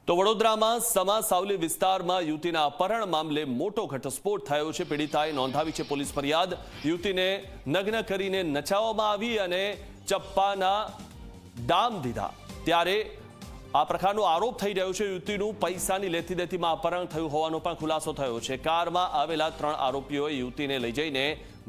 તો વડોદરામાં સમા સાવલી વિસ્તારમાં યુવતીના અપહરણ મામલે મોટો ઘટસ્ફોટ થયો છે। પીડિતાએ નોંધાવી છે પોલીસ ફરિયાદ। યુવતીને નગ્ન કરીને નચાવવામાં આવી અને ચપ્પાના ડામ દીધા, ત્યારે આ પ્રકારનો આરોપ થઈ રહ્યો છે। યુવતીનું પૈસાની લેતી દેતીમાં અપહરણ થયું હોવાનો પણ ખુલાસો થયો છે। કારમાં આવેલા 3 આરોપીઓએ યુવતીને લઈ જઈને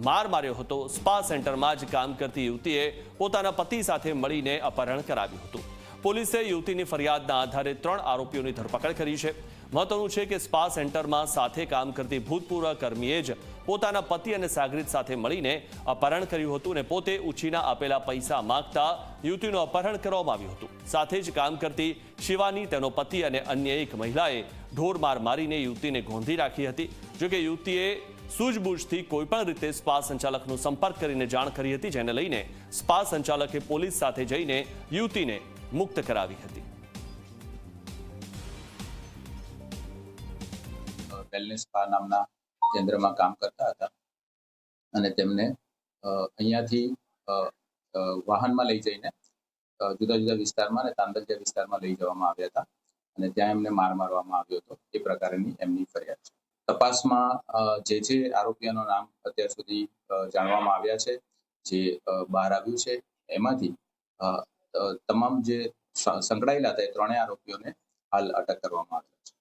માર માર્યો હતો। સ્પા સેન્ટરમાં જ કામ કરતી યુવતીએ પોતાના પતિ સાથે મળીને અપહરણ કરાવ્યું હતું। પોલીસે યુવતીની ફરિયાદના આધારે 3 આરોપીઓની ધરપકડ કરી છે। મહત્વનું છે કે સ્પા સેન્ટરમાં સાથે કામ કરતી ભૂતપૂર્વ કર્મીએ જ પોતાના પતિ અને સાગરીત સાથે મળીને અપહરણ કર્યું હતું અને પોતે ઉછીના આપેલા પૈસા માંગતા યુવતીનું અપહરણ કરવામાં આવ્યું હતું। સાથે જ કામ કરતી શિવાની, તેનો પતિ અને અન્ય એક મહિલાએ ઢોરમાર મારીને યુવતીને ગોંધી રાખી હતી। જોકે યુવતીએ સૂઝબૂઝથી કોઈપણ રીતે સ્પા સંચાલકનો સંપર્ક કરીને જાણ કરી હતી, જેને લઈને સ્પા સંચાલકે પોલીસ સાથે જઈને યુવતીને મુક્ત કરાવી હતી। વેલનેસ સ્પા નામના કેન્દ્રમાં કામ કરતા હતા અને તેમને અહીંયાથી વાહનમાં લઈ જઈને જુદા જુદા વિસ્તારમાં અને તાંદલજા વિસ્તારમાં લઈ જવામાં આવ્યા હતા અને ત્યાં એમને માર મારવામાં આવ્યો હતો। એ પ્રકારની એમની ફરિયાદ છે। તપાસમાં જે આરોપીઓનું નામ અત્યાર સુધી જાણવામાં આવ્યા છે, જે બહાર આવ્યું છે, એમાંથી તમામ જે સંકળાયેલા હતા એ 3 આરોપીઓને હાલ અટક કરવામાં આવ્યા છે।